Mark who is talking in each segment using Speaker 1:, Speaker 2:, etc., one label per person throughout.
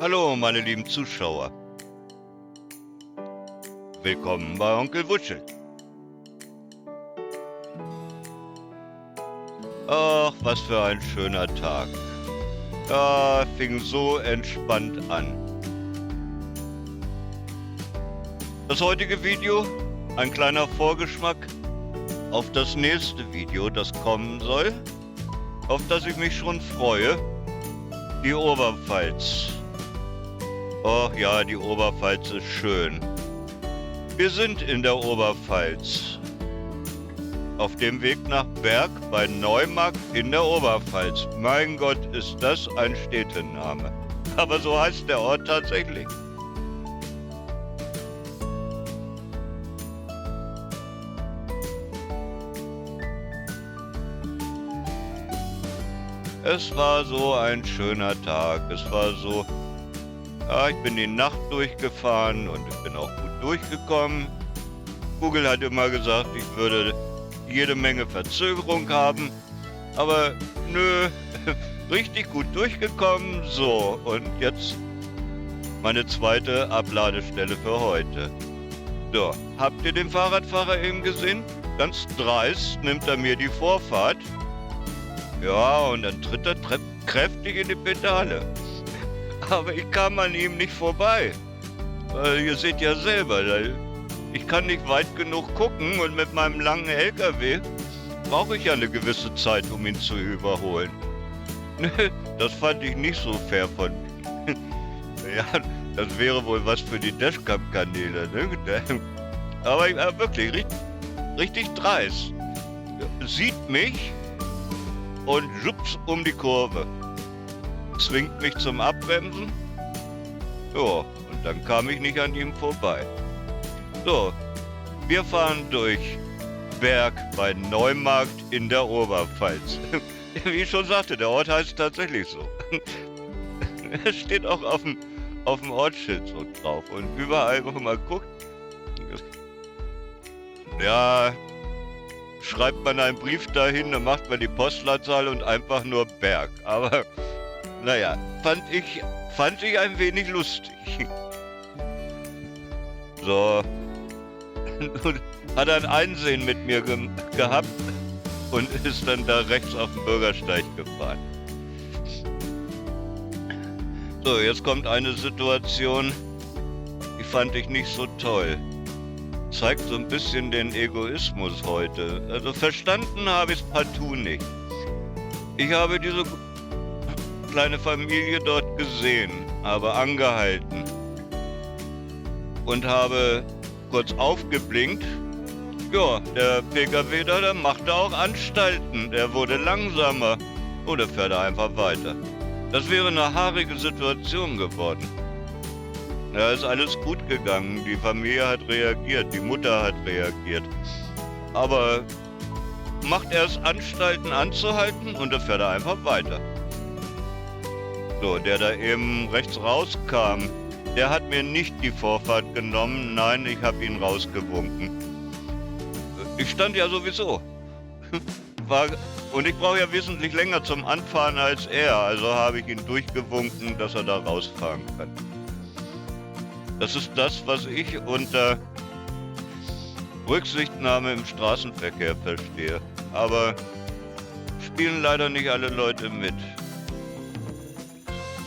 Speaker 1: Hallo, meine lieben Zuschauer. Willkommen bei Onkel Wuschel. Ach, was für ein schöner Tag. Ja, fing so entspannt an. Das heutige Video, ein kleiner Vorgeschmack auf das nächste Video, das kommen soll, auf das ich mich schon freue, die Oberpfalz. Och ja, die Oberpfalz ist schön. Wir sind in der Oberpfalz. Auf dem Weg nach Berg bei Neumarkt in der Oberpfalz. Mein Gott, ist das ein Städtename. Aber so heißt der Ort tatsächlich. Es war so ein schöner Tag. Es war so, ja, ich bin die Nacht durchgefahren und ich bin auch gut durchgekommen. Google hat immer gesagt, ich würde jede Menge Verzögerung haben, aber nö, richtig gut durchgekommen. So, und jetzt meine zweite Abladestelle für heute. So, habt ihr den Fahrradfahrer eben gesehen? Ganz dreist nimmt er mir die Vorfahrt. Ja, und dann tritt er kräftig in die Pedale. Aber ich kam an ihm nicht vorbei. Weil ihr seht ja selber, ich kann nicht weit genug gucken und mit meinem langen LKW brauche ich ja eine gewisse Zeit, um ihn zu überholen. Das fand ich nicht so fair von ihm. Ja, das wäre wohl was für die Dashcam-Kanäle, ne? Aber ich war wirklich richtig dreist. Sieht mich und schubst um die Kurve. Zwingt mich zum Abbremsen. Ja, und dann kam ich nicht an ihm vorbei. So, wir fahren durch Berg bei Neumarkt in der Oberpfalz. Wie ich schon sagte, der Ort heißt tatsächlich so. Es steht auch auf dem Ortsschild so drauf. Und überall, wo man guckt, ja, schreibt man einen Brief dahin, dann macht man die Postleitzahl und einfach nur Berg. Aber naja, fand ich ein wenig lustig. So, hat er ein Einsehen mit mir gehabt und ist dann da rechts auf den Bürgersteig gefahren. So, jetzt kommt eine Situation, die fand ich nicht so toll. Zeigt so ein bisschen den Egoismus heute. Also verstanden habe ich es partout nicht. Ich habe diese kleine Familie dort gesehen, habe angehalten und habe kurz aufgeblinkt. Ja, der PKW da, der machte auch Anstalten. Der wurde langsamer. Oder fährt er einfach weiter. Das wäre eine haarige Situation geworden. Ja, ist alles gut gegangen. Die Familie hat reagiert, die Mutter hat reagiert. Aber macht erst Anstalten anzuhalten und dann fährt er einfach weiter. So, der da eben rechts rauskam, der hat mir nicht die Vorfahrt genommen. Nein, ich habe ihn rausgewunken. Ich stand ja sowieso. Und ich brauche ja wesentlich länger zum Anfahren als er. Also habe ich ihn durchgewunken, dass er da rausfahren kann. Das ist das, was ich unter Rücksichtnahme im Straßenverkehr verstehe. Aber spielen leider nicht alle Leute mit.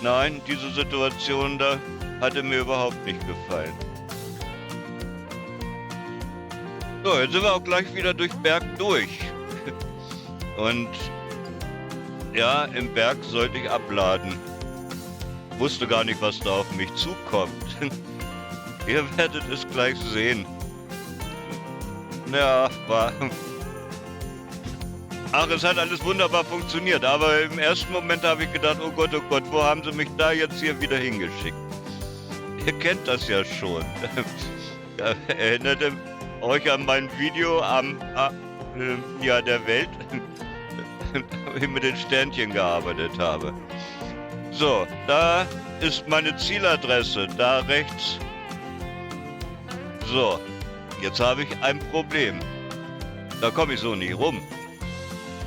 Speaker 1: Nein, diese Situation da hatte mir überhaupt nicht gefallen. So, jetzt sind wir auch gleich wieder durch Berg durch. Und ja, im Berg sollte ich abladen. Wusste gar nicht, was da auf mich zukommt. Ihr werdet es gleich sehen. Ja, ach, es hat alles wunderbar funktioniert, aber im ersten Moment habe ich gedacht, oh Gott, wo haben sie mich da jetzt hier wieder hingeschickt? Ihr kennt das ja schon. Erinnert ihr euch an mein Video am Jahr der Welt, wo ich mit den Sternchen gearbeitet habe. So, da ist meine Zieladresse, da rechts. So, jetzt habe ich ein Problem. Da komme ich so nie rum.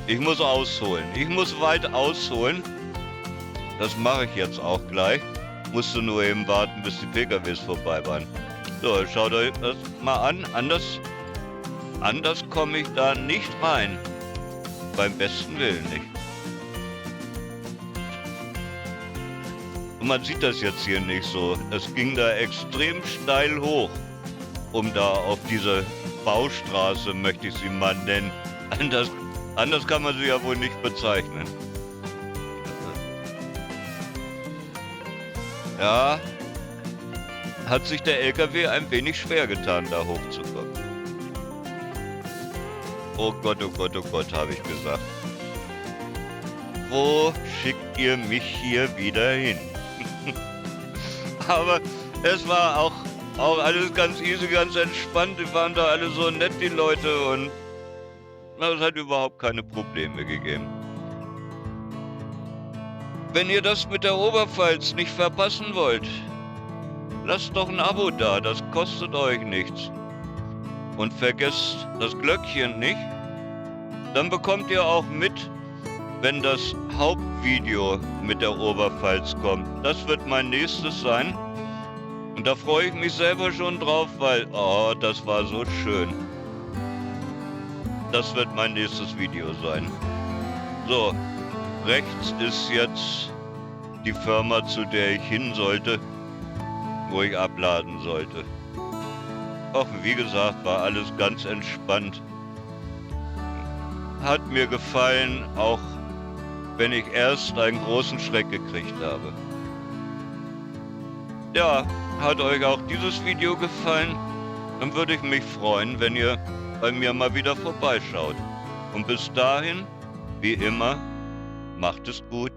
Speaker 1: Ich muss ausholen. Ich muss weit ausholen. Das mache ich jetzt auch gleich. Musste nur eben warten, bis die PKWs vorbei waren. So, schaut euch das mal an. Anders komme ich da nicht rein. Beim besten Willen nicht. Und man sieht das jetzt hier nicht so. Es ging da extrem steil hoch, um da auf diese Baustraße, möchte ich sie mal nennen. Anders kann man sie ja wohl nicht bezeichnen. Ja, hat sich der LKW ein wenig schwer getan, da hochzukommen. Oh Gott, habe ich gesagt. Wo schickt ihr mich hier wieder hin? Aber es war auch alles ganz easy, ganz entspannt. Die waren da alle so nett, die Leute, und es hat überhaupt keine Probleme gegeben. Wenn ihr das mit der Oberpfalz nicht verpassen wollt, lasst doch ein Abo da, das kostet euch nichts. Und vergesst das Glöckchen nicht, dann bekommt ihr auch mit, wenn das Hauptvideo mit der Oberpfalz kommt. Das wird mein nächstes sein. Und da freue ich mich selber schon drauf, weil, oh, das war so schön. Das wird mein nächstes Video sein. So, rechts ist jetzt die Firma, zu der ich hin sollte, wo ich abladen sollte. Auch wie gesagt, war alles ganz entspannt. Hat mir gefallen, auch wenn ich erst einen großen Schreck gekriegt habe. Ja, hat euch auch dieses Video gefallen? Dann würde ich mich freuen, wenn ihr bei mir mal wieder vorbeischaut. Und bis dahin, wie immer, macht es gut.